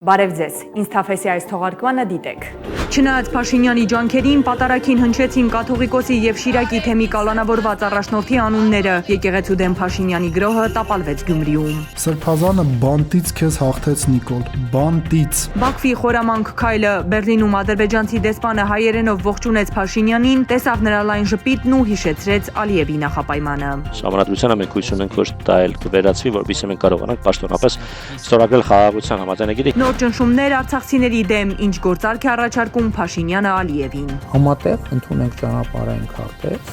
Բարև ձեզ, ինձ թափեսի այս թողարկմանը դիտեք։ Չնայած Փաշինյանի ջանքերին, պատարագին հնչեցին կաթողիկոսի եւ Շիրակի թեմի կալանավորված առաջնորդի անունները։ Եկեղեցու դեմ Փաշինյանի գրոհը տապալվեց Գյումրիում։ Սրբազանը բանտից քեզ հաղթեց Նիկոլ, բանտից։ Բաքվի խորամանկ քայլը Բերլինում ադրբեջանցի դեսպանը հայերենով ողջունեց Փաշինյանին, տեսավ նրա լայն ժպիտն ու հիշեցրեց Ալիևի նախապայմանը։ Համանadrությանը մենք հույս ունենք, որ դա էլ կվերացվի, որովհետեւ մենք կարողանանք պաշտոնապես ստորագրել խաղաղության համաձայնագիրը։ Նոր ճնշումներ արցախցիների դեմ, ինչ գործարք է առաջարկում Փաշինյանը Ալիևին։ Համատեղ ընդունենք ճանապարհային քարտեզ,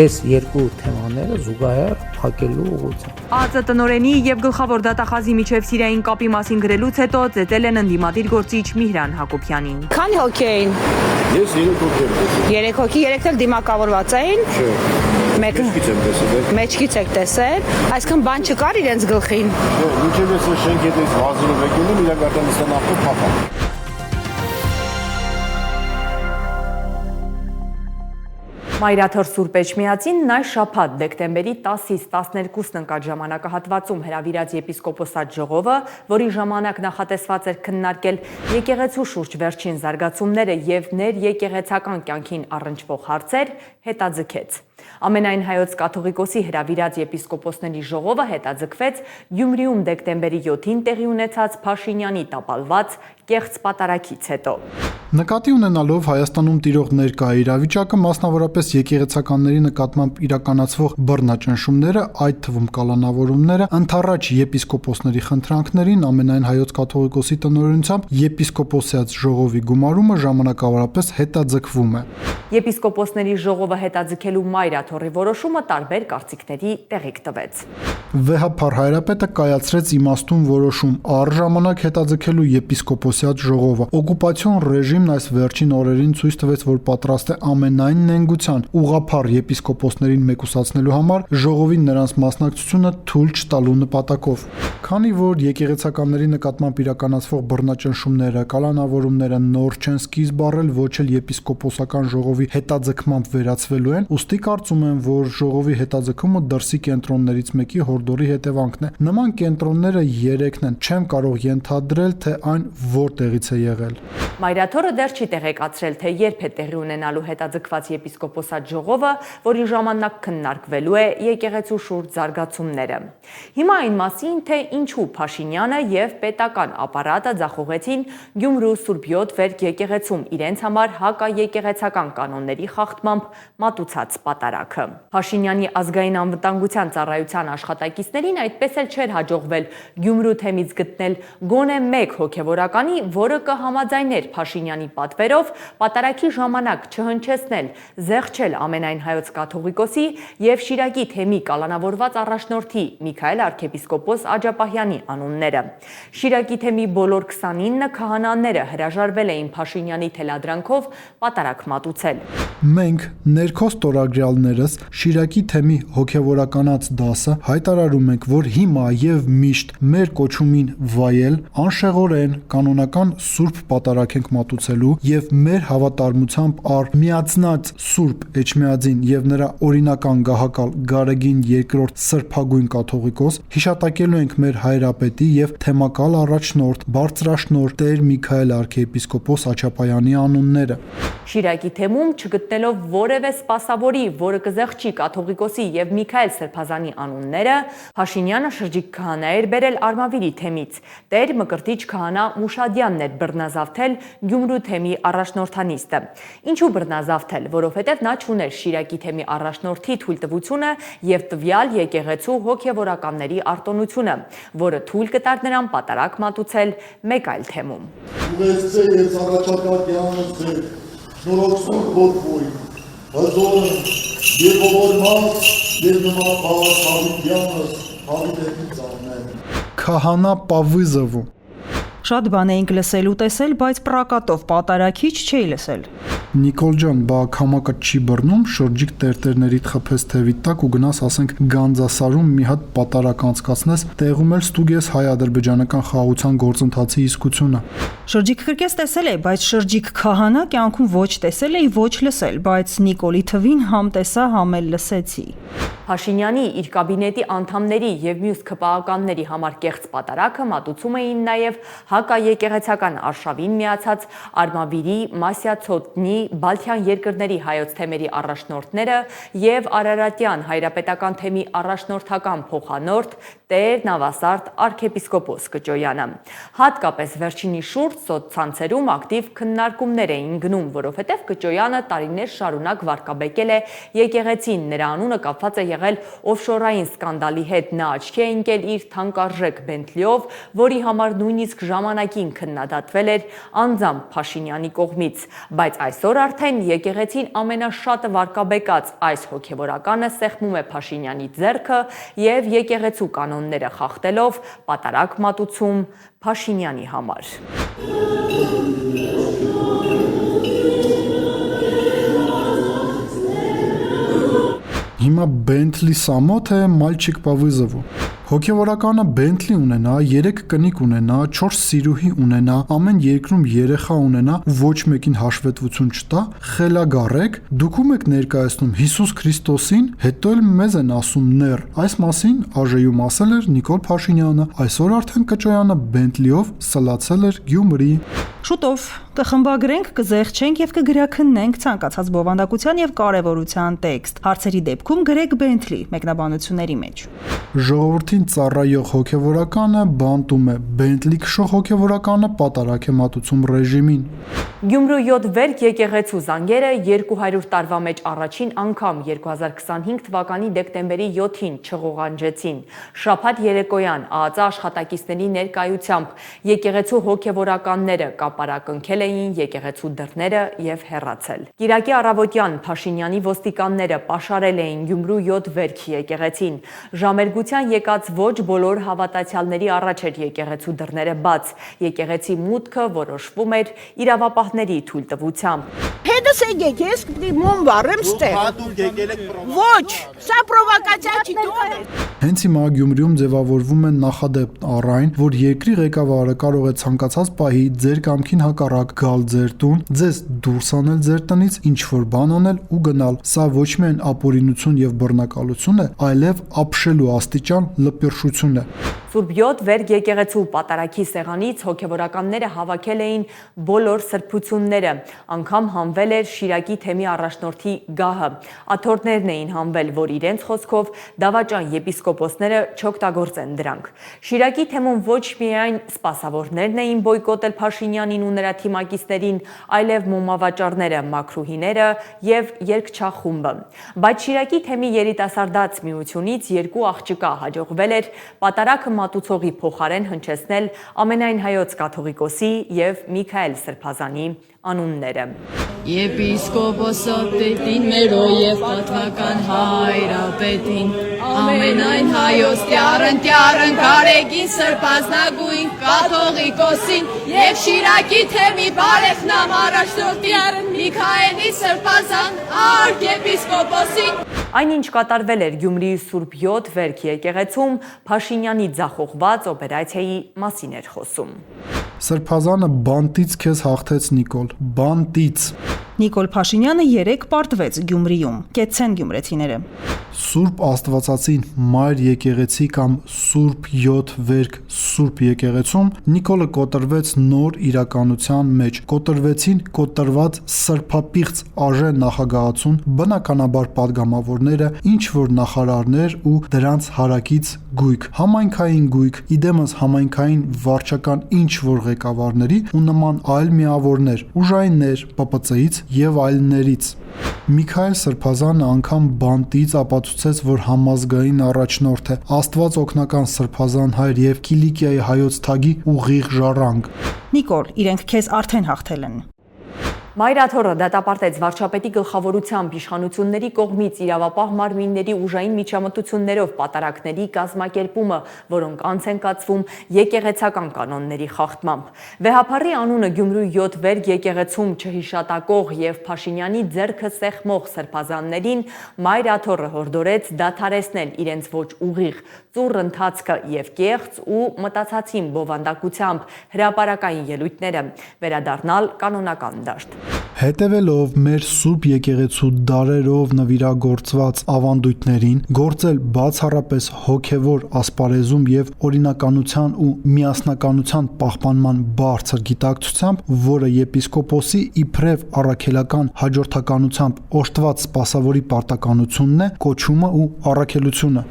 այս երկու թեմաները զուգահեռ փակելու ուղղությամբ։ ԱԾ տնօրենի եւ գլխավոր դատախազի միջև սիրային կապի մասին գրելուց հետո ծեծել են ընդդիմադիր գործիչ Միհրան Հակոբյանին։ Քանի հոգի էին։ Ես 3 հոգի եմ տեսել։ 3 հոգի, 3-ն էլ դիմակավորված էին։ Չէ։ Մեկը Մեջքից եմ տեսել։ մեջքից եք տեսել, այսքան բան չկար իրենց գլխին։ Չէ, մինչև ես շենք հետից վազելով եկել եմ, իրենք արդեն ստանախով փախան։ Մայրաթոր Սուրբ Էջմիածին այս շաբաթ դեկտեմբերի 10-ից 12-ն ընկած ժամանակահատվածում հրավիրած եպիսկոպոսատ ժողովը, որի ժամանակ նախատեսված էր քննարկել եկեղեցու շուրջ վերջին զարգացումները եւ ներեկեղեցական կյանքին առնչվող հարցեր, հետաձգեց։ Ամենայն հայոց կաթողիկոսի հրավիրած եպիսկոպոսների ժողովը հետաձգվեց Գյումրիում դեկտեմբերի 7-ին տեղի ունեցած Փաշինյանի տապալված կեղծ պատարագից հետո։ Նկատի ունենալով Հայաստանում տիրող ներկա իրավիճակը, մասնավորապես եկեղեցականների նկատմամբ իրականացվող բռնաճնշումները, այդ թվում կալանավորումները, ընդառաջ եպիսկոպոսների խնդրանքներին ամենայն հայոց կաթողիկոսի տնօրինությամբ եպիսկոպոսյաց ժողովի գումարումը ժամանակավորապես հետաձգվում է։ Եպիսկոպոսների ժողովը հետաձգելու Մայրաթորի որոշումը տարբեր կարծիքների տեղիք տվեց։ Վեհափառ հայրապետը կայացրեց իմաստուն որոշում առժամանակ հետաձգելու եպիսկոպոսյաց ժողովը։ Օկուպացիոն ռեժիմն այս վերջին օրերին ցույց տվեց, որ պատրաստ է ամենայն նենգության ուղղափառ եպիսկոպոսներին մեկուսացնելու համար ժողովին նրանց մասնակցությունը թույլ չտալու նպատակով։ Քանի որ եկեղեցականների նկատմամբ իրականացվող բռնաճնշումները, կալանավորումները նոր չեն սկիզբ առել, ոչ էլ եպիսկոպոսական ժողովի հետաձգմամբ վերացվելու են, ուստի կարծում եմ, որ ժողովի հետաձգումը դրսի կենտրոններից մեկի հորդորի հետևանքն է։ Նման կենտրոնները 3-ն են, չեմ կարող ենթադրել, թե այն որտեղից է եղել։ Մայրաթորը դեռ չի տեղեկացրել, թե երբ է տեղի ունենալու հետաձգված եպիսկոպոսատ ժողովը, որի ժամանակ քննարկվելու է եկեղեցու շուրջ զարգացումները։ Հիմա այն մասին, թե ինչու Փաշինյանը եւ պետական ապարատը ձախողեցին Գյումրու Սուրբ Յոթ Վերք եկեղեցում իրենց համար հակաեկեղեցական կանոնների խախտմամբ մատուցած պատարագը։ Փաշինյանի ազգային անվտանգության ծառայության աշխատակիցներին այդպես էլ չէր հաջողվել Գյումրու թեմից գտնել գոնե մեկ հոգևորականի, որը կհամաձայներ Փաշինյանի պատվերով պատարագի ժամանակ չհնչեցնել, զեղչել ամենայն հայոց կաթողիկոսի եւ Շիրակի թեմի կալանավորված առաջնորդի Միքայել arczepiskopos Աջապահյանի անունները։ Շիրակի թեմի բոլոր 29 քահանաները հրաժարվել էին Փաշինյանի թելադրանքով պատարագ մատուցել։ Մենք ներքո ստորագրյալներս Շիրակի թեմի հոգևորականաց դասը հայտարարում ենք, որ հիմա եւ միշտ մեր կոչումին վայել անշեղորեն կանոնական սուրբ պատարագ ենք մատուցելու եւ մեր հավատարմությամբ առ միացնած Սուրբ Էջմիածին եւ նրա օրինական գահակալ Գարեգին II սրբագույն կաթողիկոս հիշատակելու ենք մեր հայրապետի եւ թեմակալ առաջնորդ բարձրաշնորհ Տեր Միքայել arczepiskopos Աջապահյանի անունները։ Շիրակի թեմում չգտնելով որևէ սպասավորի, որը կզեղչի կաթողիկոսի եւ Միքայել Սրբազանի անունները, Փաշինյանը շրջիկ քահանա էր բերել Արմավիրի թեմից։ Տեր Մկրտիչ քահանա Մուշադյանն էր բռնազավթել Գյումրու թեմի առաջնորդանիստը։ Ինչու բռնազավթել, որովհետեւ նա չուներ Շիրակի թեմի առաջնորդի թույլտվությունը եւ տվյալ եկեղեցու հոգեվորականների արտոնությունը, որը թույլ կտար նրան պատարագ մատուցել մեկ այլ թեմում։ Ուղեկցեց առաջակարգյանս ձեր շնորհքսուր ոտվույն, հզոր և ողորմած և նմապահ հավիտյանս հավիտետից ամեն։ Քահանա Պավիզովու։ Շատ բան էինք լսել ու տեսել, բայց պրակատով պատարագիչ չէի լսել։ Նիկոլ ջան, բա քամակը չի բռնում, շրջիկ տերտերներիդ խփես թևիդ տակ ու գնաս, ասենք, Գանձասարում մի հատ պատարագ անցկացնես, տեղում էլ ստուգես հայ-ադրբեջանական խաղաղության գործընթացի իսկությունը։ Շրջիկ քրկես տեսել է, բայց շրջիկ քահանա կյանքում ոչ տեսել էի, ոչ լսել, բայց Նիկոլի թվին համ տեսա, համ էլ լսեցի։ Փաշինյանի իր կաբինետի անդամների եւ մյուս ԿՊԱ-ականների համար կեղծ պատարակը մատուցում էին նաեւ հակաեկեղեցական արշավին միացած Արմավիրի, Մասյացոտնի, Բալթյան երկրների հայոց թեմերի առաջնորդները եւ Արարատյան հայրապետական թեմի առաջնորդական փոխանորդ Տեր Նավասարդ arczepiskopos Կճոյանը։ Հատկապես վերջինի շուրջ սոցցանցերում ակտիվ քննարկումներ էին գնում, որովհետև Կճոյանը տարիներ շարունակ վարկաբեկել է եկեղեցին, նրա անունը կապված է եղել օֆշորային սկանդալի հետ, նա աչքի է ընկել իր թանկարժեք Բենթլիով, որի համար նույնիսկ ժամանակին քննադատվել էր անձամբ Փաշինյանի կողմից, բայց այսօր արդեն եկեղեցին ամենաշատը վարկաբեկած այս հոգևորականը սեղմում է Փաշինյանի ձեռքը եւ եկեղեցու կանոնները խախտելով պատարակ մատուցում Փաշինյանի համար։ Հիմա Bentley Samo թե Մալչիկ по вызову։ Հոգևորականը Bentley ունենա, 3 կնիկ ունենա, 4 սիրուհի ունենա, ամեն երկրում երեխա ունենա ու ոչ մեկին հաշվետվություն չտա, խելագարեք, դուք ում եք ներկայացնում Հիսուս Քրիստոսին, հետո էլ մեզ են ասում ներ։ Այս մասին ԱԺ-ում ասել էր Նիկոլ Փաշինյանը, այսօր արդեն Կճոյանը Bentley-ով սլացել էր Գյումրի։ Շուտով կխմբագրենք, կզեղչենք եւ կգրաքննենք ցանկացած բովանդակության եւ կարեւորության տեքստ։ Հարցերի դեպքում գրեք Bentley մեկնաբանությունների մեջ։ Ժողովրդին ծառայող հոգևորականը բանտում է, Bentley քշող հոգևորականը պատարակ է մատուցում ռեժիմին։ Գյումրու 7 վերք եկեղեցու զանգերը 200 տարվա մեջ առաջին անգամ 2025 թվականի դեկտեմբերի 7-ին չղողանջեցին։ Շաբաթ երեկոյան ԱԱԾ աշխատակիցների ներկայությամբ եկեղեցու հոգևորականները կապարակնքել էին եկեղեցու դռները եւ հեռացել։ Կիրակի առավոտյան Փաշինյանի ոստիկանները պաշարել էին Գյումրու 7 վերք եկեղեցին։ Ժամերգության եկած ոչ բոլոր հավատացյալների առաջ էր եկեղեցու դռները բաց։ Եկեղեցի մուտքը որոշվում էր իրավապահների թույլտվությամբ։ Հետս եկեք, ես մոմ վառեմ ստեղ։ Ոչ, սա պրովոկացիա չի տոն։ Հենց հիմա Գյումրիում ձևավորվում է նախադեպ առ այն, որ երկրի ղեկավարը կարող է ցանկացած պահի ձեր կամքին հակառակ գալ ձեր տուն, ձեզ դուրս անել ձեր տնից, ինչ որ բան անել ու գնալ։ Սա ոչ միայն ապօրինություն եւ բռնակալություն է, այլև ապշելու աստիճան լպիրշություն է։ Սուրբ 7 վերք եկեղեցու պատարակի սեղանից հոգևորականները հավաքել էին բոլոր սրբությունները, անգամ հանվել էր Շիրակի թեմի առաջնորդի գահը։ Աթոռներն էին հանվել, որ իրենց խոսքով դավաճան եպիսկոպոսները չօգտագործեն դրանք։ Շիրակի թեմում ոչ միայն սպասավորներն էին բոյկոտել Փաշինյանին ու նրա թիմակիցներին, այլև մոմավաճառները, մաքրուհիները եւ երգչախումբը։ Բայց Շիրակի թեմի երիտասարդաց միությունից 2 աղջկա հաջողվել էր պատարակը մատուցողի փոխարեն հնչեցնել ամենայն հայոց կաթողիկոսի եւ Միքայել Սրբազանի անունները։ Եպիսկոպոսը պետին մերո եւ պատվական հայրապետին, ամենայն հայոց տյարն կարեգին Սրբազնագույն կաթողիկոսին եւ Շիրակի թեմի բարեխնամ առաջնորդին Միքայելի Սրբազան arczepiskopos-ին։ Այնինչ կատարվել էր Գյումրիի Սուրբ 7 վերք եկեղեցում, Փաշինյանի ձախողված օպերացիայի մասին էր խոսում։ Սրբազանը բանտից քեզ հաղթեց Նիկոլ, բանտից։ Նիկոլ Փաշինյանը 3 պարտվեց Գյումրիում։ Կեցցեն գյումրեցիները։ Սուրբ Աստվածածին Մայր եկեղեցի կամ Սուրբ 7 վերք Սուրբ եկեղեցում Նիկոլը կոտրվեց նոր իրականության մեջ։ Կոտրվեցին կոտրված սրբապիղծ ԱԺ նախագահացուն, բնականաբար падգամավորները, ինչ որ նախարարներ ու դրանց հարակից գույք, համայնքային գույք, իդեմս համայնքային վարչական ինչ որ ղեկավարների ու նման այլ միավորներ, ուժայիններ, ՊՊՑ-ից եւ այլներից։ Միքայել Սրբազանը անգամ բանտից ապացուցեց, որ համազգային առաջնորդ է, Աստված օգնական Սրբազան հայր եւ Կիլիկիայի հայոց թագի ուղիղ ժառանգ։ Նիկոլ, իրենք քեզ արդեն հաղթել են։ Մայրաթորը դատապարտեց վարչապետի գլխավորությամբ իշխանությունների կողմից իրավապահ մարմինների ուժային միջամտություններով պատարակների կազմակերպումը, որոնք անց են կացվում եկեղեցական կանոնների խախտմամբ։ Վեհափառի անունը Գյումրու 7 վերք եկեղեցում չհիշատակող եւ Փաշինյանի ձեռքը սեղմող սրբազաններին Մայրաթորը հորդորեց դադարեցնել իրենց ոչ ուղիղ ծուռ ընթացքը եւ կեղծ ու մտածածին բովանդակությամբ հրապարակային ելույթները, վերադառնալ կանոնական դաշտ։ Հետևելով մեր Սուրբ եկեղեցու դարերով նվիրագործված ավանդույթներին, գործել բացառապես հոգևոր ասպարեզում եւ օրինականության ու միասնականության պահպանման բարձր գիտակցությամբ, որը եպիսկոպոսի իբրև առաքելական հաջորդականությամբ օժտված սպասավորի պարտականությունն է, կոչումը ու առաքելությունը։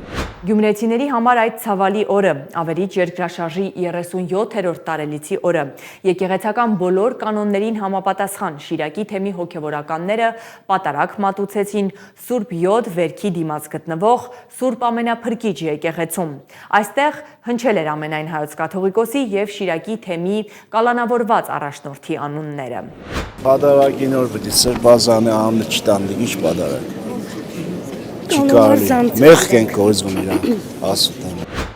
Գյումրեցիների համար այդ ցավալի օրը, ավերիչ երկրաշարժի 37-րդ տարելիցի օրը, եկեղեցական բոլոր կանոններին համապատասխան Շիրակի թեմի հոգևորականները պատարակ մատուցեցին Սուրբ Յոթ վերքի դիմաց գտնվող Սուրբ Ամենափրկիչ եկեղեցում։ Այստեղ հնչել էր ամենայն հայոց կաթողիկոսի եւ Շիրակի թեմի կալանավորված առաջնորդի անունները։ Պատարագի նոր պետք է սրբազանը ամնը չտաննի, ինչ պատարակ։ Չկարելի, մեղք ենք գործում իրան, ասում եմ։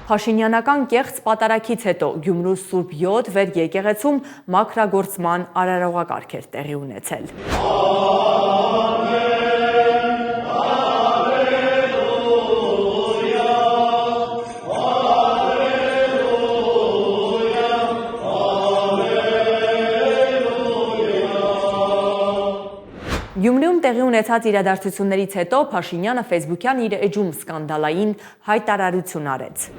Փաշինյանական կեղծ պատարակից հետո Գյումրու Սուրբ Յոթ վեր եկեղեցում մաքրագործման արարողակարգ էր տեղի ունեցել։ Գյումրիում տեղի ունեցած իրադարձություններից հետո Փաշինյանը Facebook-յան իր էջում սկանդալային հայտարարություն արեց։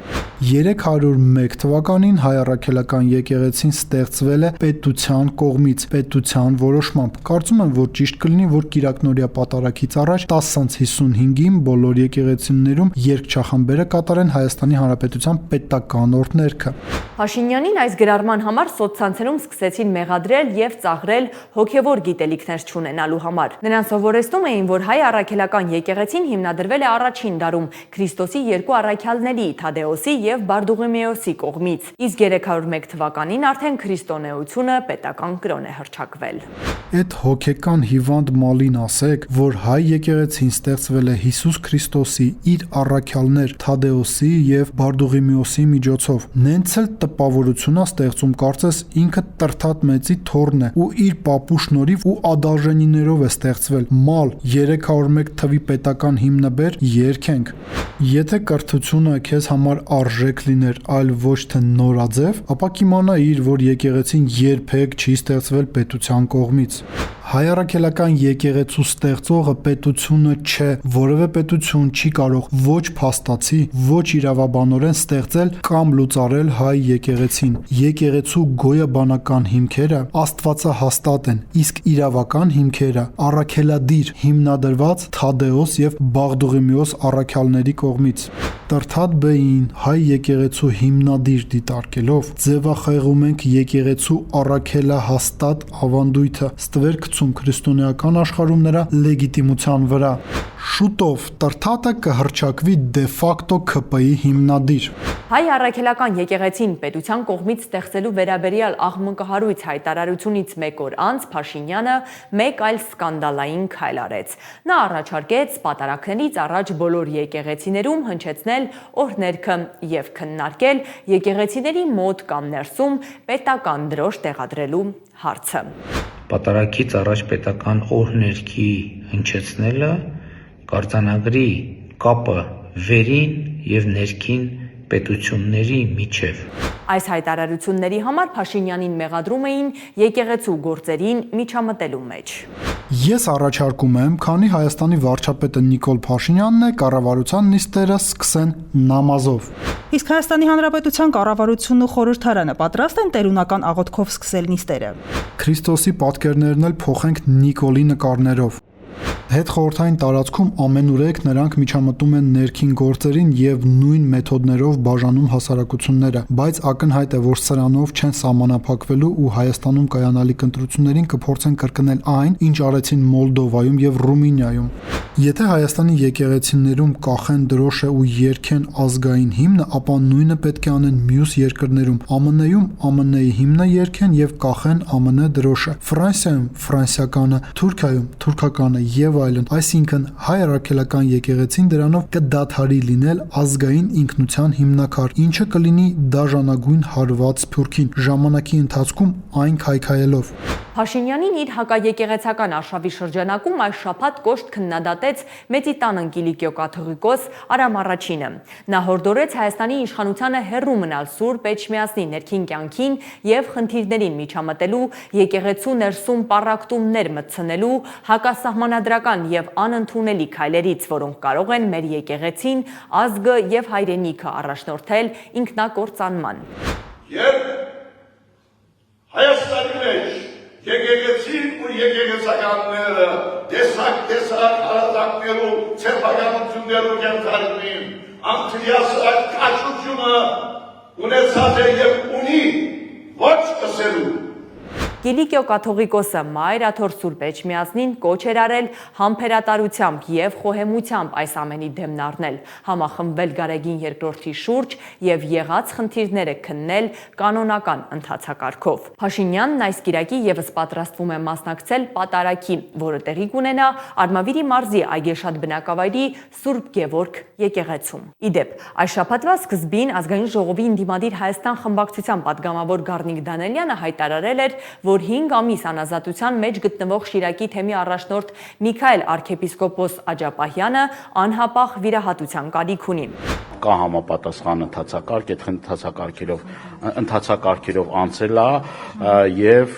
301 թվականին հայ առաքելական եկեղեցին ստեղծվել է պետության կողմից, պետության որոշմամբ։ Կարծում եմ, որ ճիշտ կլինի, որ Կիրակնորիա պատարակից առաջ 10:55-ին բոլոր եկեղեցիներում երգչախմբերը կատարեն Հայաստանի Հանրապետության պետական օրհներգը։ Փաշինյանին այս գրառման համար սոցցանցերում սկսեցին մեղադրել եւ ծաղրել հոգեվոր գիտելիքներ չունենալու համար։ Նրան սովորեցնում էին, որ հայ առաքելական եկեղեցին հիմնադրվել է առաջին դարում Քրիստոսի երկու առաքյալների Թադեոսի եւ Բարդուղիմեոսի կողմից, իսկ 301 թվականին արդեն քրիստոնեությունը պետական կրոն է հռչակվել։ Այդ հոգեկան հիվանդ մալին ասեք, որ հայ եկեղեցին ստեղծվել է Հիսուս Քրիստոսի իր առաքյալներ Թադեոսի եւ Բարդուղիմեոսի միջոցով։ Նենց էլ տպավորությունա ստեղծում, կարծես ինքը Տրթատ մեծի թոռն է ու իր պապու շնորհիվ ու ադարժենիներով է ստեղծվել։ Մալ 301 թվի պետական հիմնաբեր երկենք։ Եթե կրթությունը քեզ համար արժեք լիներ, այլ ոչ թե նորաձև, ապա կիմանայիր, որ եկեղեցին երբեք չի ստեղծվել պետության կողմից։ Հայ առաքելական եկեղեցու ստեղծողը պետությունը չէ, որևէ պետություն չի կարող ոչ փաստացի, ոչ իրավաբանորեն ստեղծել կամ լուծարել հայ եկեղեցին։ Եկեղեցու գոյաբանական հիմքերը աստվածահաստատ են, իսկ իրավական հիմքերը առաքելադիր հիմնադրված Թադեոս եւ Բաղդուղիմեոս առաքյալների կողմից։ Տրթատ բեին հայ եկեղեցու հիմնադիր դիտարկելով ձևախեղում ենք եկեղեցու առաքելահաստատ ավանդույթը, ստվեր գցում քրիստոնեական աշխարհում նրա լեգիտիմության վրա։ Շուտով Տրթատը կհռչակվի դե ֆակտո ՔՊ-ի հիմնադիր։ Հայ առաքելական եկեղեցին պետության կողմից ստեղծելու վերաբերյալ աղմկահարույց հայտարարությունից մեկ օր անց Փաշինյանը մեկ այլ սկանդալային քայլ արեց։ Նա առաջարկեց պատարակներից առաջ բոլոր եկեղեցիներում հնչեցնել օրհներգը եւ քննարկել եկեղեցիների մոտ կամ ներսում պետական դրոշ տեղադրելու հարցը։ Պատարակից առաջ պետական օրհներգի հնչեցնելը կարձանագրի կապը վերին եւ ներքին պետությունների միջև։ Այս հայտարարությունների համար Փաշինյանին մեղադրում էին եկեղեցու գործերին միջամտելու մեջ։ Ես առաջարկում եմ, քանի Հայաստանի վարչապետը Նիկոլ Փաշինյանն է, կառավարության նիստերը սկսեն նամազով։ Իսկ Հայաստանի Հանրապետության կառավարությունն ու խորհրդարանը պատրաստ են տերունական աղոթքով սկսել նիստերը։ Քրիստոսի պատկերներն էլ փոխենք Նիկոլի նկարներով։ Հետխորհրդային տարածքում ամենուրեք նրանք միջամտում են ներքին գործերին եւ նույն մեթոդներով բաժանում հասարակությունները, բայց ակնհայտ է, որ սրանով չեն սահմանափակվելու ու Հայաստանում կայանալիք ընտրություններին կփորձեն կրկնել այն, ինչ արեցին Մոլդովայում եւ Ռումինիայում։ Եթե Հայաստանի եկեղեցիներում կախեն դրոշը ու երգեն ազգային հիմնը, ապա նույնը պետք է անեն մյուս երկրներում։ ԱՄՆ-ում ԱՄՆ-ի հիմնը երգեն եւ կախեն ԱՄՆ դրոշը, Ֆրանսիայում ֆրանսիականը, Թուրքիայում թուրքականը եւ այլն, այսինքն հայ առաքելական եկեղեցին դրանով կդադարի լինել ազգային ինքնության հիմնաքար, ինչը կլինի դաժանագույն հարված սփյուռքին, ժամանակի ընթացքում այն քայքայելով։ Փաշինյանին իր հակաեկեղեցական արշավի շրջանակում այս շաբաթ կոշտ քննադատեց Մեծի տան Կիլիկիո կաթողիկոս Արամ Առաջինը։ Նա հորդորեց Հայաստանի իշխանությանը հեռու մնալ Սուրբ Էջմիածնի ներքին կյանքին եւ խնդիրներին միջամտելու, եկեղեցու ներսում պառակտումներ մտցնելու, հակասահմանադրական եւ անընդունելի քայլերից, որոնք կարող են մեր եկեղեցին, ազգը եւ հայրենիքը առաջնորդել ինքնակործանման։ Երբ Հայաստանի մեջ եկեղեցին ու եկեղեցականները տեսակ հարազատներու ցեղականություններու ենթարկվին, անդրիասը կաշությունը ունեցած է եւ ունի ոչ կսելու։ Կիլիկիո կաթողիկոսը Մայր Աթոր Սուրբ Էջմիածնին կոչ էր արել համբերատարությամբ եւ խոհեմությամբ այս ամենի դեմն առնել, համախմբվել Գարեգին II-ի շուրջ եւ եղած խնդիրները քննել կանոնական ընթացակարգով։ Փաշինյանն այս կիրակի եւս պատրաստվում է մասնակցել պատարագի, որը տեղի կունենա Արմավիրի մարզի Այգեշատ բնակավայրի Սուրբ Գևորգ եկեղեցում։ Իդեպ, այս շաբաթվա սկզբին ազգային ժողովի ընդդիմադիր Հայաստան խմբակցության падգամավոր Գառնիկ Դանելյանը հայտարարել էր, որ 5 ամիս անազատության մեջ գտնվող Շիրակի թեմի առաջնորդ Միքայել arczepiskopos Աջապահյանը անհապաղ վիրահատության կարիք ունի։ Կա համապատասխան ընթացակարգ, այդ ընթացակարգերով անցել է եւ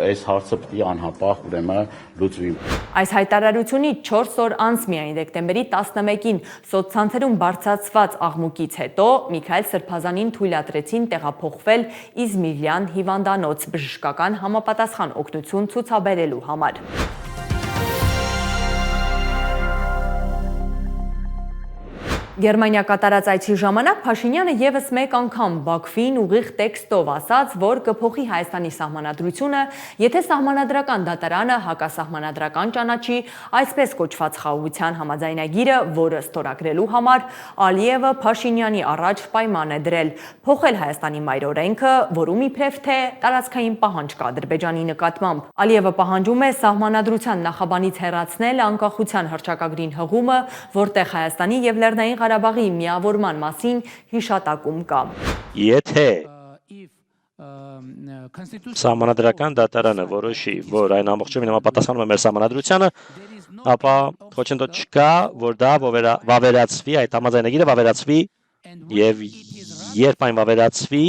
այս հարցը պետք է անհապաղ ուրեմն լուծվի։ Այս հայտարարությունից 4 օր անց միայն դեկտեմբերի 11-ին սոցցանցերում բարձրացված աղմուկից հետո Միքայել Սրբազանին թույլատրեցին տեղափոխվել Իզմիրյան հիվանդանոց բժշկական համապատասխան օգնություն ցուցաբերելու համար։ Գերմանիա կատարած այցի ժամանակ Փաշինյանը եւս մեկ անգամ Բաքվին ուղիղ տեքստով ասաց, որ կփոխի Հայաստանի սահմանադրությունը, եթե սահմանադրական դատարանը հակասահմանադրական ճանաչի այսպես կոչված խաղաղության համաձայնագիրը, որը ստորագրելու համար Ալիևը Փաշինյանի առաջ պայման է դրել փոխել Հայաստանի մայրօրենքը, որում իբրև թե տարածքային պահանջ կա Ադրբեջանի նկատմամբ։ Ալիևը պահանջում է սահմանադրության նախաբանից հեռացնել անկախության հռչակագրին հղումը, որտեղ Հայաստանի եւ Լեռնային Ղարաբաղի միավորման մասին հիշատակում կա։ Եթե սահմանադրական դատարանը որոշի, որ այն ամբողջովին համապատասխանում է մեր սահմանադրությանը, ապա խոչընդոտ չկա, որ դա վավերացվի, այդ համաձայնագիրը վավերացվի եւ երբ այն վավերացվի,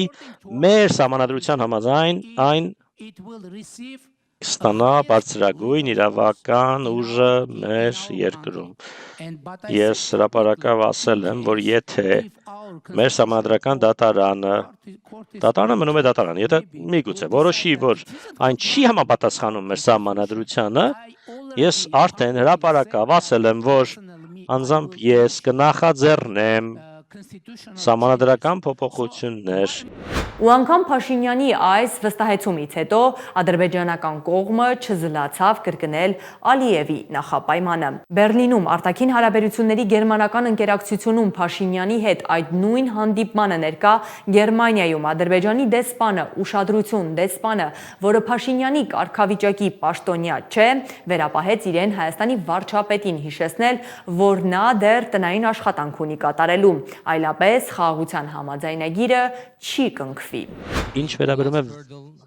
մեր սահմանադրության համաձայն այն ստանա բարձրագույն իրավական ուժը մեր երկրում։ Ես հրապարակավ ասել եմ, որ եթե մեր սահմանադրական դատարանը մնում է դատարան, եթե միգուցե որոշի, որ այն չի համապատասխանում մեր սահմանադրությանը, ես արդեն հրապարակավ ասել եմ, որ անձամբ ես կնախաձեռնեմ սահմանադրական փոփոխություններ։ Ու անգամ Փաշինյանի այս վստահեցումից հետո ադրբեջանական կողմը չզլացավ կրկնել Ալիևի նախապայմանը։ Բերլինում արտաքին հարաբերությունների գերմանական ընկերակցությունում Փաշինյանի հետ այդ նույն հանդիպմանը ներկա Գերմանիայում Ադրբեջանի դեսպանը, ուշադրություն դեսպանը, որը Փաշինյանի կարգավիճակի պաշտոնյա չէ, վերապահեց իրեն Հայաստանի վարչապետին հիշեցնել, որ նա դեռ տնային աշխատանք ունի կատարելու, այլապես խաղաղության համաձայնագիրը չի կնքվի։ Ինչ վերաբերում է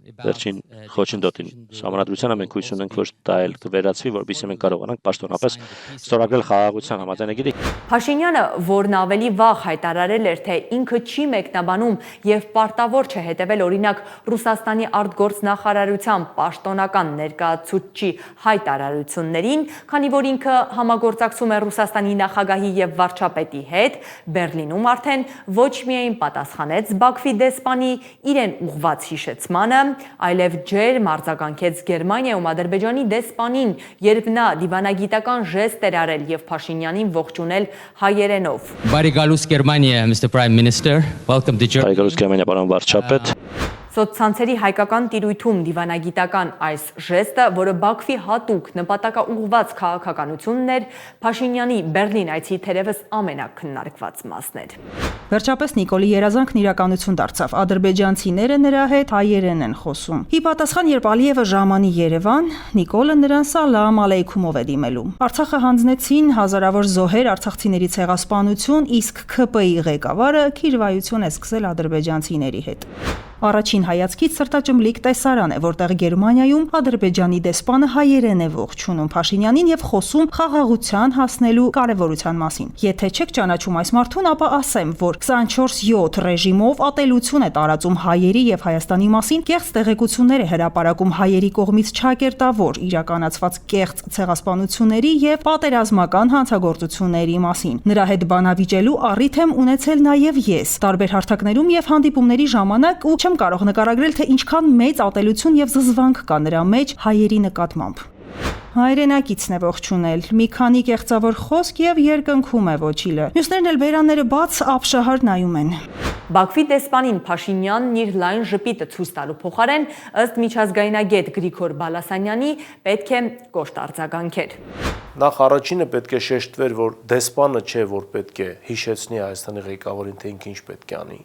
վերջին խոչընդոտին, սահմանադրությանը մենք հույս ունենք, որ դա էլ կվերացվի, որպեսզի մենք կարողանանք պաշտոնապես ստորագրել խաղաղության համաձայնագիրը։ Փաշինյանը, որն ավելի վաղ հայտարարել էր, թե ինքը չի մեկնաբանում եւ պարտավոր չէ հետևել օրինակ Ռուսաստանի արտգործնախարարության պաշտոնական ներկայացուցչի հայտարարություններին, քանի որ ինքը համագործակցում է Ռուսաստանի նախագահի եւ վարչապետի հետ, Բերլինում արդեն ոչ միայն պատասխանեց Բաքվի դեսպանի իրեն ուղված հիշեցմանը, այլև ջերմ արձագանքեց Գերմանիայում Ադրբեջանի դեսպանին, երբ նա դիվանագիտական ժեստ էր արել եւ Փաշինյանին ողջունել հայերենով։ Բարի գալուս Գերմանիա, Mr. Prime Minister. Welcome to Germany. Բարի գալուս Գերմանիա, պարոն վարչապետ։ Սոցցանցերի հայկական տիրույթում դիվանագիտական այս ժեստը, որը Բաքվի հատուկ նպատակաուղղված քաղաքականությունն էր, Փաշինյանի Բերլին այցի թերևս ամենակննարկված մասն էր։ Վերջապես Նիկոլի երազանքն իրականություն դարձավ։ Ադրբեջանցիները նրա հետ հայերեն են խոսում։ Ի պատասխան, երբ Ալիևը ժամանի Երևան, Նիկոլը նրան սալամ ալեյքումով է դիմելու։ Արցախը հանձնեցին հազարավոր զոհեր արցախցիների ցեղասպանություն, իսկ ՔՊ-ի ղեկավարը քիրվայություն է սկսել ադրբեջանցիների հետ։ Առաջին հայացքից սրտաճմլիկ տեսարան է, որտեղ Գերմանիայում Ադրբեջանի դեսպանը հայերեն է ողջունում Փաշինյանին եւ խոսում խաղաղության հասնելու կարեւորության մասին։ Եթե չեք ճանաչում այս մարդուն, ապա ասեմ, որ 24/7 ռեժիմով ատելություն է տարածում հայերի եւ Հայաստանի մասին, կեղծ տեղեկություններ է հրապարակում հայերի կողմից չակերտավոր իրականացված կեղծ ցեղասպանությունների եւ պատերազմական հանցագործությունների մասին։ Նրա հետ բանավիճելու առիթ եմ ունեցել նաեւ ես տարբեր հարթակներում եւ հանդիպումների ժամանակ ու չեմ կարող նկարագրել, թե ինչքան մեծ ատելություն եւ զզվանք կա նրա մեջ հայերի նկատմամբ։ Հայրենակիցն է ողջունել, մի քանի կեղծավոր խոսք եւ երկնքում է ոչիլը։ Մյուսներն էլ բերանները բաց ապշահար նայում են։ Բաքվի դեսպանին Փաշինյանն իր լայն ժպիտը ցույց տալու փոխարեն ըստ միջազգայնագետ Գրիգոր Բալասանյանի պետք է կոշտ արձագանքեր։ Նախ առաջինը պետք է շեշտվեր, որ դեսպանը չէ, որ պետք է հիշեցնի Հայաստանի ղեկավարին, թե ինքը ինչ պետք է անի,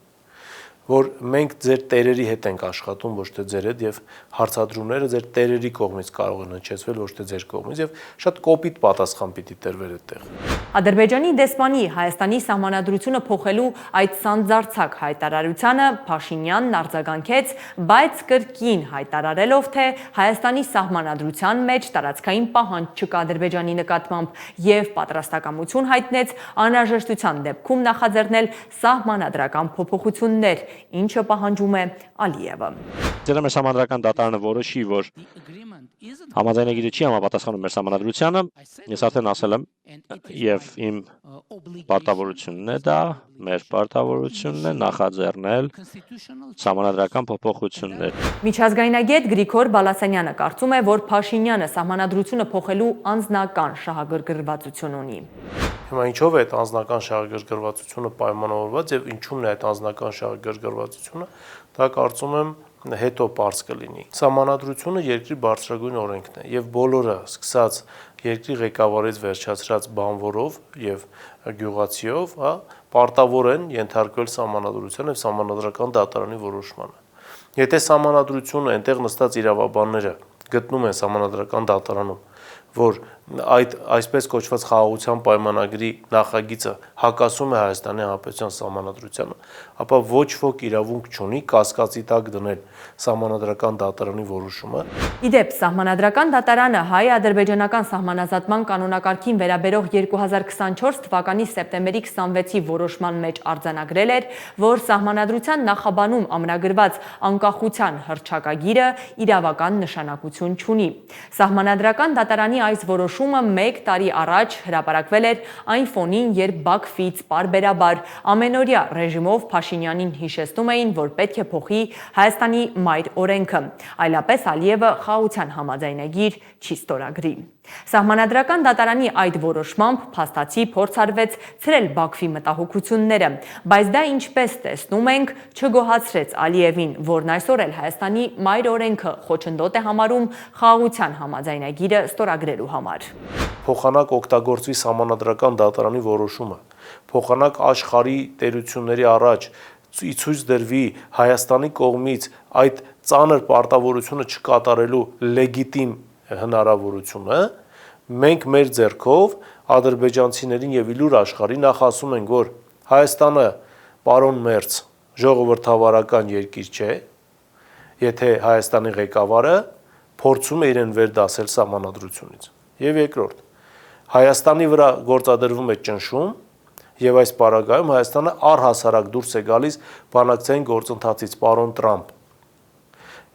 որ մենք ձեր տերերի հետ ենք աշխատում, ոչ թե ձեր հետ, եւ հարցադրումները ձեր տերերի կողմից կարող են հնչեցվել, ոչ թե ձեր կողմից, եւ շատ կոպիտ պատասխան պիտի տրվեր այդտեղ։ Ադրբեջանի դեսպանի Հայաստանի սահմանադրությունը փոխելու այդ սանձարձակ հայտարարությանը Փաշինյանն արձագանքեց, բայց կրկին հայտարարելով, թե Հայաստանի սահմանադրության մեջ տարածքային պահանջ չկա Ադրբեջանի նկատմամբ եւ պատրաստակամություն հայտնեց անհրաժեշտության դեպքում նախաձեռնել սահմանադրական փոփոխություններ, ինչը պահանջում է Ալիևը։ Ձեր մեր սահմանադրական դատարանը որոշի, որ համաձայնագիրը չի համապատասխանում մեր սահմանադրությանը, ես արդեն ասել եմ, եւ իմ պարտավորությունն է դա, մեր պարտավորությունն է նախաձեռնել սահմանադրական փոփոխություններ։ Միջազգայնագետ Գրիգոր Բալասանյանը կարծում է, որ Փաշինյանը սահմանադրությունը փոխելու անձնական շահագրգռվածություն ունի։ Հիմա ինչով է այդ անձնական շահագրգռվածությունը պայմանավորված եւ ինչու՞մն է այդ անձնական շահագրգռվածությունը, դա կարծում եմ հետո պարզ կլինի։ Սահմանադրությունը երկրի բարձրագույն օրենքն է եւ բոլորը, սկսած երկրի ղեկավարից վերջացրած բանվորով եւ գյուղացիով, պարտավոր են ենթարկվել սահմանադրության եւ սահմանադրական դատարանի որոշմանը։ Եթե սահմանադրությունը այնտեղ նստած իրավաբանները գտնում են սահմանադրական դատարանում, որ այդ այսպես կոչված խաղաղության պայմանագրի նախագիծը հակասում է Հայաստանի Հանրապետության սահմանադրությանը, ապա ոչ ոք իրավունք չունի կասկածի տակ դնել սահմանադրական դատարանի որոշումը։ Իդեպ սահմանադրական դատարանը հայ-ադրբեջանական սահմանազատման կանոնակարգին վերաբերող 2024 թվականի սեպտեմբերի 26-ի որոշման մեջ արձանագրել էր, որ սահմանադրության նախաբանում ամրագրված անկախության հռչակագիրը իրավական նշանակություն չունի։ Սահմանադրական դատարանի այս որոշումը 1 տարի առաջ հրապարակվել էր այն ֆոնին, երբ Բաքվից պարբերաբար ամենօրյա ռեժիմով Փաշինյանին հիշեցնում էին, որ պետք է փոխի Հայաստանի մայր օրենքը, այլապես Ալիևը խաղաղության համաձայնագիր չի ստորագրի։ Սահմանադրական դատարանի այդ որոշմամբ փաստացի փորձ արվեց ցրել Բաքվի մտահոգությունները, բայց դա ինչպես տեսնում ենք, չգոհացրեց Ալիևին, որն այսօր էլ Հայաստանի մայր օրենքը խոչընդոտ է համարում խաղաղության համաձայնագիրը ստորագրելու համար։ Փոխանակ օգտագործվի սահմանադրական դատարանի որոշումը, փոխանակ աշխարհի տերությունների առաջ ցույց դրվի Հայաստանի կողմից այդ ծանր պարտավորությունը չկատարելու լեգիտիմ հնարավորությունը, մենք մեր ձեռքով ադրբեջանցիներին եւ իլուր աշխարհի նախ ասում ենք, որ Հայաստանը պարոն Մերձ ժողովրդավարական երկիր չէ, եթե Հայաստանի ղեկավարը փորձում է իրեն վերդասել սահմանադրությունից։ Եվ երկրորդ, Հայաստանի վրա գործադրվում է ճնշում եւ այս պարագայում Հայաստանը առհասարակ դուրս է գալիս բանակցային գործընթացից պարոն Տրամփ։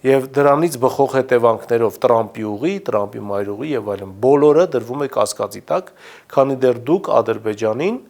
Եվ դրանից բխող հետևանքներով Տրամփի ուղի, Տրամփի մայրուղի եւ այլն բոլորը դրվում է կասկածի տակ, քանի դեռ դուք Ադրբեջանին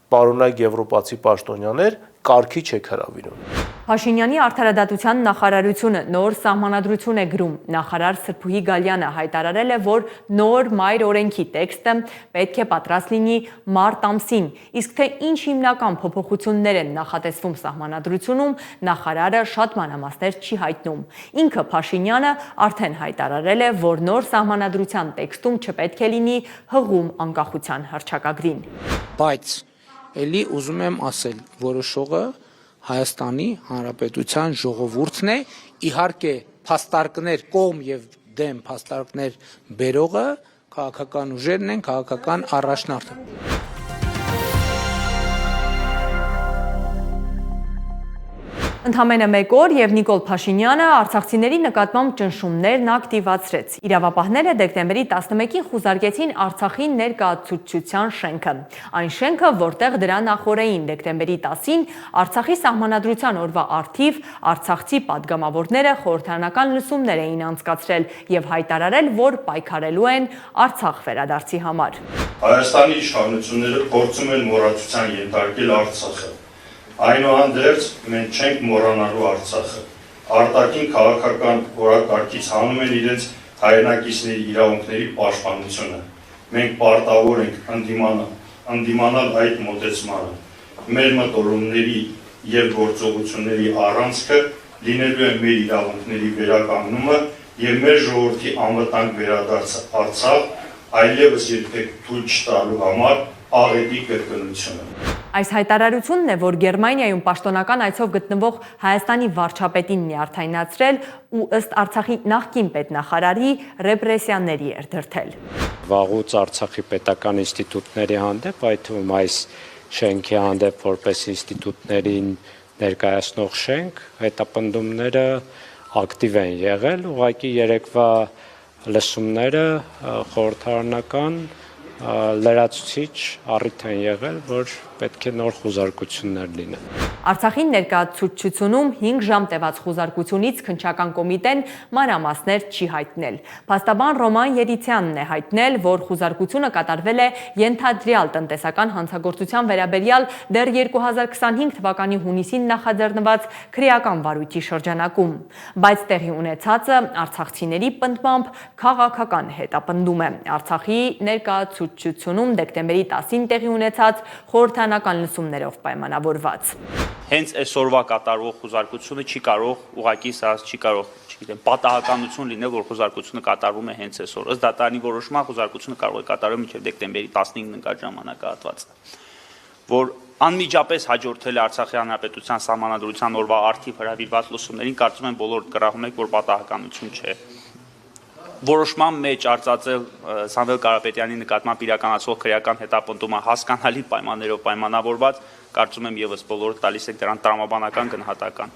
պարոնայք եվրոպացի պաշտոնյաներ կարգի չեք հրավիրում։ Փաշինյանի արդարադատության նախարարությունը նոր սահմանադրություն է գրում։ Նախարար Սրփուհի Գալյանը հայտարարել է, որ նոր մայր օրենքի տեքստը պետք է պատրաստ լինի մարտ ամսին, իսկ թե ինչ հիմնական փոփոխություններ են նախատեսվում սահմանադրությունում, նախարարը շատ մանրամասներ չի հայտնում։ Ինքը Փաշինյանը արդեն հայտարարել է, որ նոր սահմանադրության տեքստում չպետք է լինի հղում անկախության հռչակագրին։ Բայց էլի ուզում եմ ասել, որոշողը Հայաստանի Հանրապետության ժողովուրդն է, իհարկե փաստարկներ կողմ եւ դեմ փաստարկներ բերողը քաղաքական ուժերն են, քաղաքական առաջնորդը։ Ընդամենը մեկ օր եւ Նիկոլ Փաշինյանը արցախցիների նկատմամբ ճնշումներն ակտիվացրեց։ Իրավապահները դեկտեմբերի 11-ին խուզարկեցին Արցախի ներկայացուցչության շենքը։ Այն շենքը, որտեղ դրա նախորդին դեկտեմբերի 10-ին Արցախի սահմանադրության օրվա առթիվ արցախցի падգամավորները խորհրդարանական լսումներ էին անցկացրել եւ հայտարարել, որ պայքարելու են Արցախ վերադարձի համար։ Հայաստանի իշխանությունները փորձում են մոռացության ենթարկել Արցախը։ Այնուհանդերձ մենք չենք մոռանալու Արցախը։ Արտաքին քաղաքական օրակարգից հանում են իրենց հայրենակիցների իրավունքների պաշտպանությունը։ Մենք պարտավոր ենք ընդդիմանալ այդ մոտեցմանը։ Մեր մտորումների եւ գործողությունների առանցքը լինելու է մեր իրավունքների վերականգնումը եւ մեր ժողովրդի անվտանգ վերադարձը Արցախ, այլևս երբեք թույլ չտալու համար աղետի կրկնությունը։ Այս հայտարարությունն է, որ Գերմանիայում պաշտոնական այցով գտնվող Հայաստանի վարչապետին նյարդայնացրել ու ըստ Արցախի նախկին պետնախարարի ռեպրեսիաների էր դրդել։ Վաղուց Արցախի պետական ինստիտուտների հանդեպ, այդ թվում այս շենքի հանդեպ որպես ինստիտուտներին ներկայացնող շենք, հետապնդումները ակտիվ են եղել, ուղղակի երեկվա լսումները խորհրդարանական լրացուցիչ առիթ են եղել, որ պետք է նոր խուզարկություններ լինեն։ Արցախի ներկայացուցչությունում 5 ժամ տևած խուզարկությունից քննչական կոմիտեն մանրամասներ չի հայտնել։ Փաստաբան Ռոման Երիցյանն է հայտնել, որ խուզարկությունը կատարվել է ենթադրյալ տնտեսական հանցագործության վերաբերյալ դեռ 2025 թվականի հունիսին նախաձեռնված քրեական վարույթի շրջանակում, բայց տեղի ունեցածը արցախցիների պնդմամբ քաղաքական հետապնդում է։ Արցախի ներկայացուցչությունում դեկտեմբերի 10-ին տեղի ունեցած խորհրդարանական լսումներով պայմանավորված։ Հենց այսօրվա կատարվող խուզարկությունը չի կարող ուղղակի չի կարող, չգիտեմ, պատահականություն լինել, որ խուզարկությունը կատարվում է հենց այսօր։ Ըստ դատարանի որոշման խուզարկությունը կարող է կատարվել մինչև դեկտեմբերի 15-ն ընկած ժամանակահատվածը, որ անմիջապես հաջորդել է Արցախի հանրապետության սահմանադրության օրվա առթիվ հրավիրված լսումներին, կարծում եմ բոլորդ կրահում եք, որ պատահականություն չէ։ Որոշման մեջ արծածել Սամվել Կարապետյանի նկատմամբ իրականացվող քրեական հետապնդումը հասկանալի պայմաններով պայմանավորված, կարծում եմ եւս բոլորը տալիս եք դրան տրամաբանական գնահատական։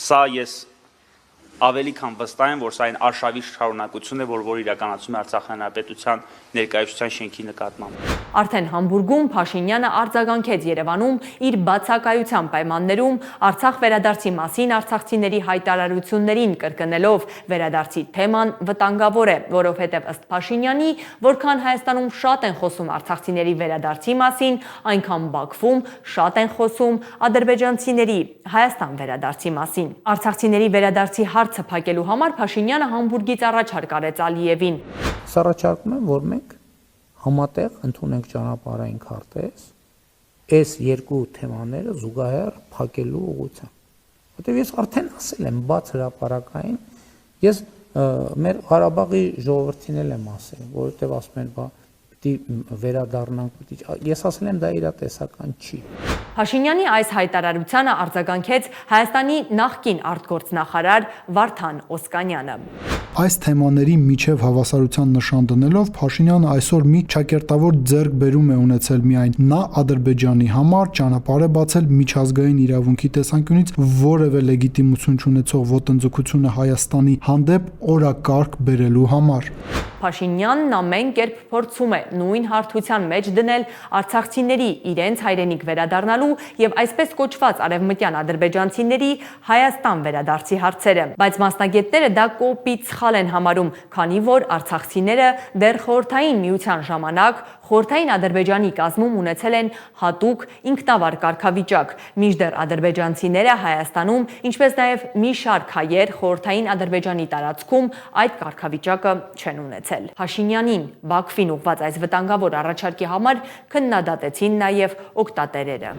Սա ես ավելի քան վստահ եմ, որ սա այն արշավի շարունակությունն է, որ իրականացում է Արցախի հանրապետության ներկայացության շենքի նկատմամբ։ Արդեն Համբուրգում Փաշինյանը արձագանքեց Երևանում իր բացակայության պայմաններում Արցախ վերադարձի մասին արցախցիների հայտարարություններին կրկնելով վերադարձի թեման վտանգավոր է, որովհետև ըստ Փաշինյանի, որքան Հայաստանում շատ են խոսում արցախցիների վերադարձի մասին, այնքան Բաքվում շատ են խոսում ադրբեջանցիների Հայաստան վերադարձի մասին։ Արցախցիների վերադարձի հարցը փակելու համար Փաշինյանը Համբուրգից առաջարկ արեց Ալիևին։ Առաջարկում եմ, որ մենք համատեղ ընդունենք ճանապարհային քարտեզ, այս երկու թեմաները զուգահեռ փակելու ուղղությամբ։ Որտեւ ես արդեն ասել եմ բաց հրապարակային, ես մեր Ղարաբաղի ժողովրդին եմ ասել, որովհետեւ ասում են, բա պիտի վերադառնանք, ես ասել եմ դա իրատեսական չի։ Փաշինյանի այս հայտարարությանը արձագանքեց Հայաստանի նախկին արտգործնախարար Վարդան Օսկանյանը։ Այս թեմաների միջև հավասարության նշան դնելով Փաշինյանը այսօր մի ճակերտավոր ձեռքբերում է ունեցել միայն նա Ադրբեջանի համար ճանապարհ է բացել միջազգային իրավունքի տեսանկյունից որևէ լեգիտիմություն չունեցող ոտնձգությունը Հայաստանի հանդեպ օրակարգ բերելու համար։ Փաշինյանն ամեն կերպ փորձում է նույն հարթության մեջ դնել արցախցիների իրենց հայրենիք վերադառնալու եւ այսպես կոչված արևմտյան ադրբեջանցիների Հայաստան վերադարձի հարցերը, բայց մասնագետները դա կոպիտ սխալ են համարում, քանի որ արցախցիները դեռ խորհրդային միության ժամանակ խորհրդային Ադրբեջանի կազմում ունեցել են հատուկ ինքնավար կարգավիճակ, մինչդեռ ադրբեջանցիները Հայաստանում, ինչպես նաև մի շարք հայեր խորհրդային Ադրբեջանի տարածքում այդ կարգավիճակը չեն ունեցել։ Փաշինյանին Բաքվին ուղղված այս վտանգավոր առաջարկի համար քննադատեցին նաև օգտատերերը։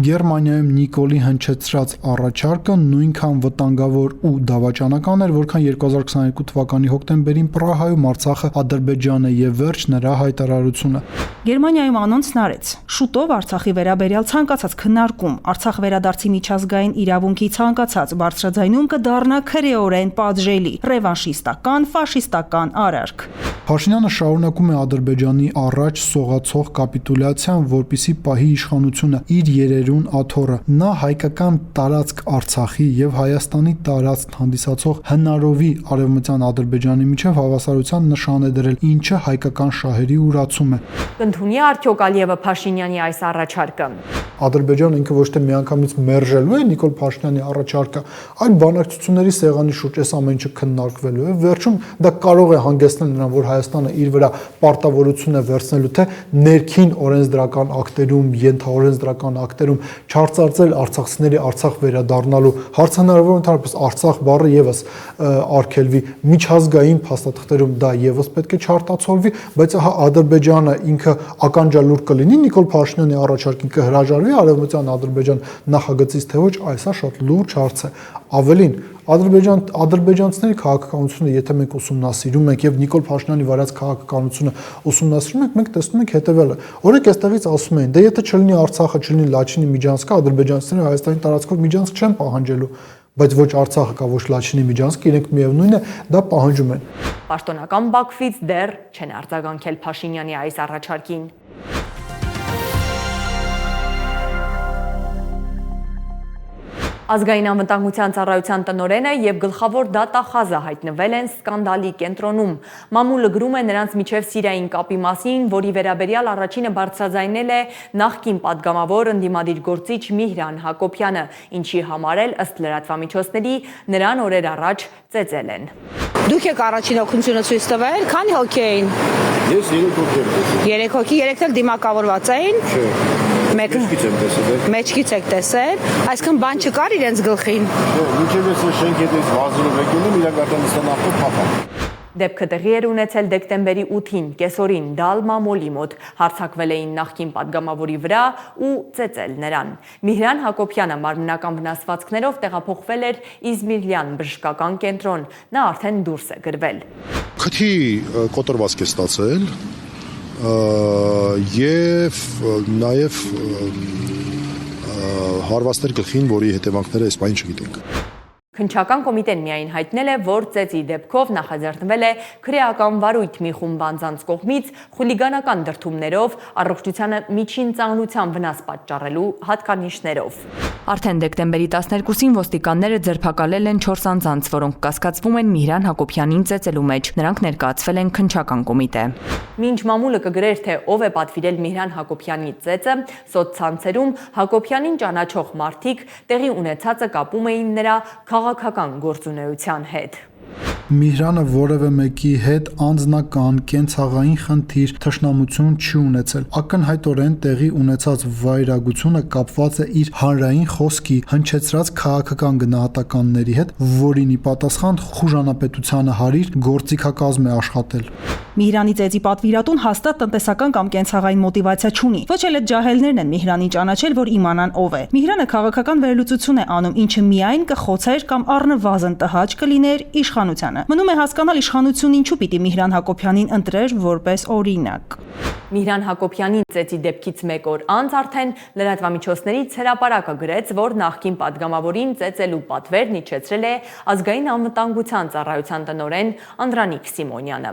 Գերմանիայում Նիկոլի հնչեցրած առաջարկը նույնքան վտանգավոր ու դավաճանական էր, որքան 2022 թվականի հոկտեմբերին Պրահայում Արցախը Ադրբեջանը եւ վերջ նրա հայտարարությունը։ Գերմանիայում անոնցն արեց։ Շուտով Արցախի վերաբերյալ ցանկացած քննարկում, Արցախ վերադարձի միջազգային իրավունքի ցանկացած բարձրաձայնում կդառնա քրեորեն պատժելի, ռևանշիստական, ֆաշիստական արարք։ Փաշինյանը շարունակում է Ադրբեջանի առաջ սողացող կապիտուլյացիան, որպիսի պահի իշխանությունը իր երերուն աթոռը։ Նա հայկական տարածք Արցախի եւ Հայաստանի տարածք հանդիսացող հնարովի արևմտյան Ադրբեջանի միջև հավասարության նշան է դրել, ինչը հայկական շահերի ուրացում է։ Կընդունի արդյոք Ալիևը Փաշինյանի այս առաջարկը։ Ադրբեջանը ինքը ոչ թե միանգամից մերժելու է Նիկոլ Փաշինյանի առաջարկը, այլ բանակցությունների սեղանի շուրջ այս ամեն ինչը քննարկվելու է։ Վերջում դա կարող է հանգեցնել նրան, որ Հայաստանը իր վրա պարտավորություն է վերցնելու թե ներքին օրենսդրական ակտերում, ենթաօրենսդրական ակտերում չարծարծել արցախցիների Արցախ վերադառնալու հարց հնարավոր ընդհանրապես Արցախ բառը եւս արգելվի միջազգային փաստաթղթերում դա եւս պետք է չարտացոլվի, բայց ահա Ադրբեջանը ինքը ականջալուր կլինի Նիկոլ Փաշինյանի առաջարկին կհրաժարվի արևմտյան Ադրբեջան նախագծից թե ոչ, այս է շատ լուրջ հարց է։ Ավելին ադրբեջանցիների քաղաքականությունը, եթե մենք ուսումնասիրում ենք եւ Նիկոլ Փաշինյանի վարած քաղաքականությունը ուսումնասիրում ենք, մենք տեսնում ենք հետեւյալը։ Օրինակ այստեղից ասում են, դե եթե չլինի Արցախը, չլինի Լաչինի միջանցքը, ադրբեջանցիները Հայաստանի տարածքով միջանցք չեն պահանջելու, բայց ոչ Արցախը կա, ոչ Լաչինի միջանցքը, իրենք միևնույն է, դա պահանջում են։ Պաշտոնական Բաքվից դեռ չեն արձագանքել Փաշինյանի այս առաջարկին։ Ազգային անվտանգության ծառայության տնօրենը եւ գլխավոր դատախազը հայտնվել են սկանդալի կենտրոնում։ Մամուլը գրում է նրանց միջև սիրային կապի մասին, որի վերաբերյալ առաջինը բարձրաձայնել է նախկին падգամավոր ընդդիմադիր գործիչ Միհրան Հակոբյանը, ինչի համար էլ ըստ լրատվամիջոցների նրան օրեր առաջ ծեծել են։ Դուք եք առաջին օգնությունը ցույց տվել, քանի հոգի էին։ Ես 3 հոգի եմ տեսել։ 3 հոգի, 3-ն էլ դիմակավորված էին։ Չէ։ Մեջքից եմ տեսել։ Մեջքից եք տեսել, այսինքն բան չկար իրենց գլխին։ Չէ, մինչև ես շենք հետից վազելով եկել եմ, իրականության ապա փախա։ Դեպքը տեղի էր ունեցել դեկտեմբերի 8-ին, կեսօրին Դալ Մամոլի մոտ, հարձակվել էին նախկին падգամավորի վրա ու ծեծել նրան։ Միհրան Հակոբյանը մարմնական վնասվածքներով տեղափոխվել էր Իզմիրլյան բժշկական կենտրոն, նա արդեն դուրս է գրվել։ Քթի կոտրվածք է ստացել եւ նաեւ հարվածներ գլխին, որի հետևանքները այս պայն չգիտենք։ Քննչական կոմիտեն միայն հայտնել է, որ ծեծի դեպքով նախաձեռնվել է քրեական վարույթ մի խումբ անձանց կողմից խուլիգանական դրդումներով, առողջությանը միջին ծանրության վնաս պատճառելու հատկանիշներով։ Արդեն դեկտեմբերի 12-ին ոստիկանները ձերբակալել են 4 անձանց, որոնք կասկածվում են Միհրան Հակոբյանին ծեծելու մեջ։ Նրանք ներկայացվել են քննչական կոմիտե։ Մինչ մամուլը կգրեր, թե ով է պատվիրել Միհրան Հակոբյանի ծեծը, սոցցանցերում Հակոբյանին ճանաչող մարդիկ տեղի ունեցածը կապում էին նրա քաղաքական գործունեության հետ։ Միհրանը որևէ մեկի հետ անձնական, կենցաղային խնդիր, թշնամություն չի ունեցել։ Ակնհայտորեն տեղի ունեցած վայրագությունը կապված է իր հանրային խոսքի հնչեցրած քաղաքական գնահատականների հետ, որին ի պատասխան խուժանապետությանը հարիր գործիքակազմ է աշխատել։ Միհրանի ծեծի պատվիրատուն հաստատ տնտեսական կամ կենցաղային մոտիվացիա չունի։ Ոչ էլ այդ ջահելներն են Միհրանին ճանաչել, որ իմանան ով է։ Միհրանը քաղաքական վերլուծություն է անում, ինչը միայն կխոցեր կամ առնվազն տհաճ կլիներ իշխանությանը։ Մնում է հասկանալ իշխանությունն ինչու պիտի Միհրան Հակոբյանին ընտրեր որպես օրինակ։ Միհրան Հակոբյանի ծեծի դեպքից մեկ օր անց արդեն լրատվամիջոցներից հրապարակը գրեց, որ նախկին падգամավորին ծեծելու պատվերն իջեցրել է ազգային անվտանգության ծառայության տնօրեն Անդրանիկ Սիմոնյանը։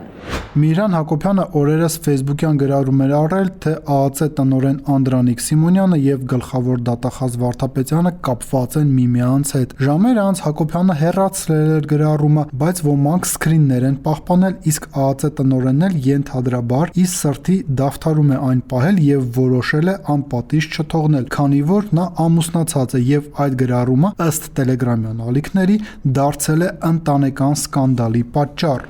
Միհրան Հակոբյանը օրերս Facebook-յան գրառում էր առել, թե ԱԱԾ տնօրեն Անդրանիկ Սիմոնյանը եւ գլխավոր դատախազ Վարդապետյանը կապված են միմյանց հետ։ Ժամեր անց Հակոբյանը հեռացրել էր գրառումը, բայց ոմանք սկրիններ են պահպանել, իսկ ԱԱԾ տնօրենն էլ ենթադրաբար իր սրտի դավթարում է այն պահել եւ որոշել է անպատիժ չթողնել, քանի որ նա ամուսնացած է եւ այդ գրառումը ըստ Telegram-յան ալիքների դարձել է ընտանեկան սկանդալի պատճառ։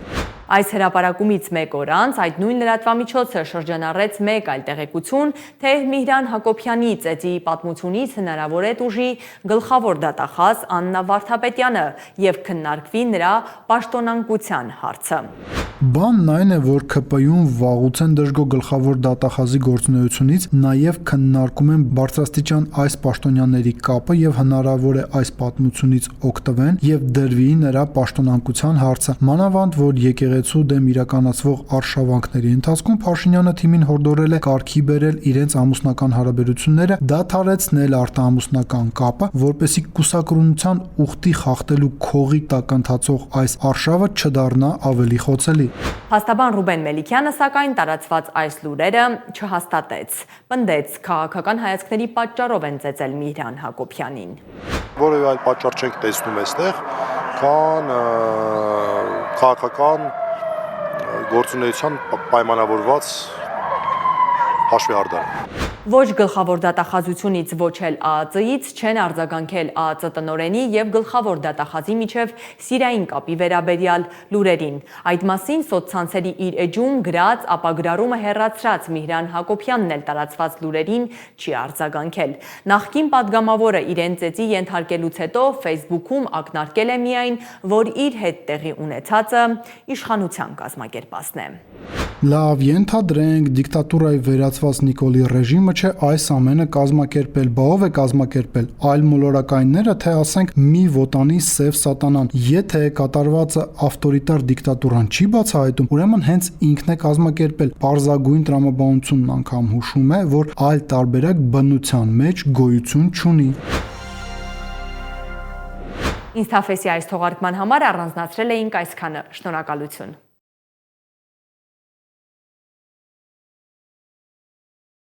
Այս հրապարակումից մեկ օր անց այդ նույն լրատվամիջոցը շրջանառեց մեկ այլ տեղեկություն, թե Միհրան Հակոբյանի ծեծի պատմությունից հնարավոր է տուժի գլխավոր դատախազ Աննա Վարդապետյանը եւ քննարկվի նրա պաշտոնանկության հարցը։ Բանն այն է, որ ՔՊ-ում վաղուց են դժգոհ գլխավոր դատախազի գործունեությունից, նաև քննարկում են բարձրաստիճան այս պաշտոնյաների կապը եւ հնարավոր է այս պատմությունից օգտվեն եւ դրվի նրա պաշտոնանկության հարցը։ Մանավանդ որ եկեղեցու դեմ իրականացվող արշավանքների ընթացքում Փաշինյանը թիմին հորդորել է կարգի բերել իրենց ամուսնական հարաբերությունները, դադարեցնել արտահամուսնական կապը, որպեսզի կուսակրոնության ուխտի խախտելու քողի տակ ընթացող այս արշավը չդառնա ավելի խոցելի։ Փաստաբան Ռուբեն Մելիքյանը սակայն տարածված այս լուրերը չհաստատեց, պնդեց քաղաքական հայացքների պատճառով են ծեծել Միհրան Հակոբյանին։ Որևէ այլ պատճառ չենք տեսնում այստեղ, քան քաղաքական գործունեության պայմանավորված հաշվեհարդար։ Ոչ գլխավոր դատախազությունից, ոչ էլ ԱԱԾ-ից չեն արձագանքել ԱԱԾ տնօրենի եւ գլխավոր դատախազի միջև սիրային կապի վերաբերյալ լուրերին։ Այդ մասին սոցցանցերի իր էջում գրած, ապա գրառումը հեռացրած Միհրան Հակոբյանն էլ տարածված լուրերին չի արձագանքել։ Նախկին падգամավորը իրեն ծեծի ենթարկելուց հետո Facebook-ում ակնարկել է միայն, որ իր հետ տեղի ունեցածը իշխանության կազմակերպածն է։ Լավ, ենթադրենք դիկտատուրայի վերածված Նիկոլի ռեժիմը չէ այս ամենը կազմակերպել, բա ով է կազմակերպել, այլ մոլորակայինները, թե ասենք մի ոտանի սև սատանան։ Եթե կատարվածը ավտորիտար դիկտատուրան չի բացահայտում, ուրեմն հենց ինքն է կազմակերպել։ Պարզագույն տրամաբանությունն անգամ հուշում է, որ այլ տարբերակ բնության մեջ գոյություն չունի։ Ինձ թավեսի այս թողարկման համար առանձնացրել էինք այսքանը։ Շնորհակալություն։